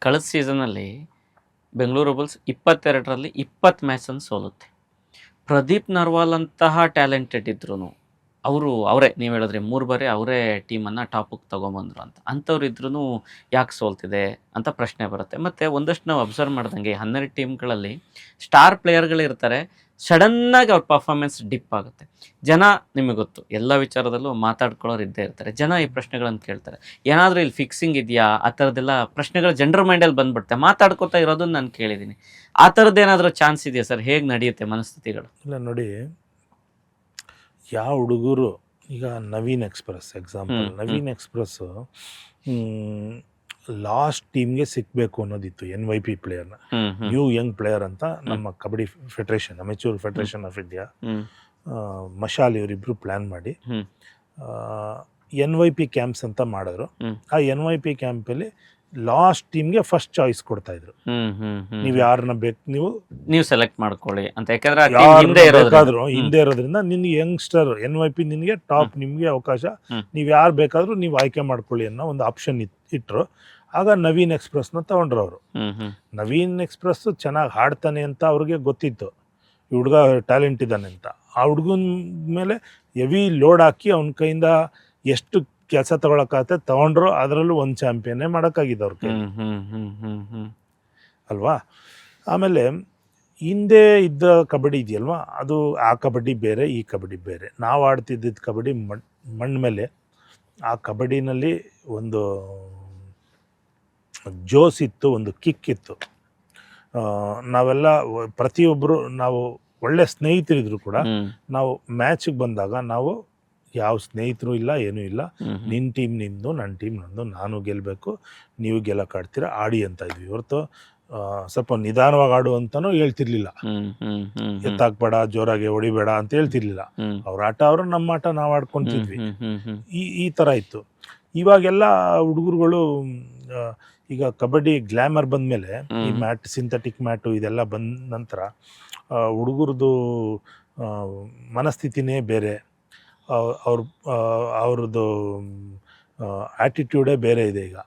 ಕಳೆದ ಸೀಸನಲ್ಲಿ ಬೆಂಗಳೂರು ಬುಲ್ಸ್ 22ರಲ್ಲಿ 20 ಮ್ಯಾಚನ್ನು ಸೋಲುತ್ತೆ. ಪ್ರದೀಪ್ ನರ್ವಾಲ್ ಅಂತಹ ಟ್ಯಾಲೆಂಟೆಡ್ ಇದ್ರೂ ಅವರೇ ನೀವು ಹೇಳಿದ್ರಿ 3 ಬಾರಿ ಅವರೇ ಟೀಮನ್ನು ಟಾಪಿಗೆ ತೊಗೊಂಬಂದರು ಅಂತ. ಅಂಥವ್ರು ಇದ್ರೂ ಯಾಕೆ ಸೋಲ್ತಿದೆ ಅಂತ ಪ್ರಶ್ನೆ ಬರುತ್ತೆ. ಮತ್ತು ಒಂದಷ್ಟು ನಾವು ಅಬ್ಸರ್ವ್ ಮಾಡ್ದಂಗೆ 12 ಟೀಮ್ಗಳಲ್ಲಿ ಸ್ಟಾರ್ ಪ್ಲೇಯರ್ಗಳಿರ್ತಾರೆ, ಸಡನ್ನಾಗಿ ಅವ್ರ ಪರ್ಫಾರ್ಮೆನ್ಸ್ ಡಿಪ್ ಆಗುತ್ತೆ. ಜನ ನಿಮಗೆ ಗೊತ್ತು ಎಲ್ಲ ವಿಚಾರದಲ್ಲೂ ಮಾತಾಡ್ಕೊಳ್ಳೋರು ಇದ್ದೇ ಇರ್ತಾರೆ. ಜನ ಈ ಪ್ರಶ್ನೆಗಳನ್ನು ಕೇಳ್ತಾರೆ, ಏನಾದರೂ ಇಲ್ಲಿ ಫಿಕ್ಸಿಂಗ್ ಇದೆಯಾ, ಆ ಥರದ್ದೆಲ್ಲ ಪ್ರಶ್ನೆಗಳು ಜನರ ಮೈಂಡಲ್ಲಿ ಬಂದ್ಬಿಡುತ್ತೆ. ಮಾತಾಡ್ಕೋತಾ ಇರೋದನ್ನು ನಾನು ಕೇಳಿದ್ದೀನಿ. ಆ ಥರದ್ದು ಏನಾದರೂ ಚಾನ್ಸ್ ಇದೆಯಾ ಸರ್? ಹೇಗೆ ನಡೆಯುತ್ತೆ ಮನಸ್ಥಿತಿಗಳು? ಇಲ್ಲ ನೋಡಿ, ಯಾವ ಹುಡುಗರು ಈಗ Naveen express example, Naveen express last ಟೀಮ್ಗೆ ಸಿಕ್ಕಬೇಕು ಅನ್ನೋದಿತ್ತು NYP ಪ್ಲೇಯರ್ನ, ನ್ಯೂ ಯಂಗ್ ಪ್ಲೇಯರ್ ಅಂತ ನಮ್ಮ kabaddi federation, amateur federation of India, Mashal ಇವರಿಬ್ಬರು ಪ್ಲ್ಯಾನ್ ಮಾಡಿ NYP ಕ್ಯಾಂಪ್ಸ್ ಅಂತ ಮಾಡಿದ್ರು. ಆ NYP ಕ್ಯಾಂಪಲ್ಲಿ ಲಾಸ್ಟ್ ಟೀಮ್ಗೆ ಫಸ್ಟ್ ಚಾಯ್ಸ್ ಕೊಡ್ತಾಯಿದ್ರು. ನೀವು ಯಾರನ್ನ ಬೇಕು ನೀವು ಸೆಲೆಕ್ಟ್ ಮಾಡ್ಕೊಳ್ಳಿ ಅಂತ. ಯಾಕಂದ್ರೆ ಬೇಕಾದ್ರು ಹಿಂದೆ ಇರೋದ್ರಿಂದ ನಿನ್ಗೆ ಯಂಗ್ಸ್ಟರ್ NYP ನಿನಗೆ ಟಾಪ್, ನಿಮಗೆ ಅವಕಾಶ, ನೀವು ಯಾರು ಬೇಕಾದರೂ ನೀವು ಆಯ್ಕೆ ಮಾಡ್ಕೊಳ್ಳಿ ಅನ್ನೋ ಒಂದು ಆಪ್ಷನ್ ಇಟ್ಟರು. ಆಗ ನವೀನ್ ಎಕ್ಸ್‌ಪ್ರೆಸ್ನ ತಗೊಂಡ್ರು ಅವರು. ನವೀನ್ ಎಕ್ಸ್‌ಪ್ರೆಸ್ ಚೆನ್ನಾಗಿ ಹಾಡ್ತಾನೆ ಅಂತ ಅವ್ರಿಗೆ ಗೊತ್ತಿತ್ತು, ಈ ಹುಡುಗ ಟ್ಯಾಲೆಂಟ್ ಇದ್ದಾನೆ ಅಂತ. ಆ ಹುಡುಗನ ಮೇಲೆ ಹೆವಿ ಲೋಡ್ ಹಾಕಿ ಅವನ ಕೈಯಿಂದ ಎಷ್ಟು ಕೆಲಸ ತಗೊಳಕ್ಕಾಗತ್ತೆ ತಗೊಂಡ್ರು. ಅದರಲ್ಲೂ ಒಂದು ಚಾಂಪಿಯನ್ನೇ ಮಾಡೋಕ್ಕಾಗಿದ್ದು ಅವ್ರ ಕೈ ಅಲ್ವಾ. ಆಮೇಲೆ ಹಿಂದೆ ಇದ್ದ ಕಬಡ್ಡಿ ಇದೆಯಲ್ವಾ, ಅದು ಆ ಕಬಡ್ಡಿ ಬೇರೆ, ಈ ಕಬಡ್ಡಿ ಬೇರೆ. ನಾವು ಆಡ್ತಿದ್ದಿದ್ದು ಕಬಡ್ಡಿ ಮಣ್ಣು ಮೇಲೆ. ಆ ಕಬಡ್ಡಿನಲ್ಲಿ ಒಂದು ಜೋಸ್ ಇತ್ತು, ಒಂದು ಕಿಕ್ ಇತ್ತು. ನಾವೆಲ್ಲ ಪ್ರತಿಯೊಬ್ಬರು ನಾವು ಒಳ್ಳೆ ಸ್ನೇಹಿತರಿದ್ರು ಕೂಡ ನಾವು ಮ್ಯಾಚಿಗೆ ಬಂದಾಗ ನಾವು ಯಾವ ಸ್ನೇಹಿತರು ಇಲ್ಲ, ಏನೂ ಇಲ್ಲ. ನಿನ್ನ ಟೀಮ್ ನಿಮ್ಮದು, ನನ್ನ ಟೀಮ್ ನಂದು, ನಾನು ಗೆಲ್ಲಬೇಕು, ನೀವು ಗೆಲ್ಲಕ್ಕಾಡ್ತೀರ, ಆಡಿ ಅಂತ ಇದ್ವಿ ಹೊರತು ಸ್ವಲ್ಪ ನಿಧಾನವಾಗಿ ಆಡು ಅಂತಲೂ ಹೇಳ್ತಿರ್ಲಿಲ್ಲ. ಎತ್ತಾಕ್ಬೇಡ, ಜೋರಾಗಿ ಹೊಡಿಬೇಡ ಅಂತ ಹೇಳ್ತಿರ್ಲಿಲ್ಲ. ಅವ್ರ ಆಟ ಅವರು, ನಮ್ಮ ಆಟ ನಾವು ಆಡ್ಕೊತಿದ್ವಿ. ಈ ಥರ ಇತ್ತು. ಇವಾಗೆಲ್ಲ ಹುಡುಗರುಗಳು ಈಗ ಕಬಡ್ಡಿ ಗ್ಲಾಮರ್ ಬಂದಮೇಲೆ, ಈ ಮ್ಯಾಟ್, ಸಿಂಥೆಟಿಕ್ ಮ್ಯಾಟು ಇದೆಲ್ಲ ಬಂದ ನಂತರ ಹುಡುಗರದು ಮನಸ್ಥಿತಿನೇ ಬೇರೆ, ಅವ್ರದ್ದು ಆ್ಯಟಿಟ್ಯೂಡೇ ಬೇರೆ ಇದೆ ಈಗ.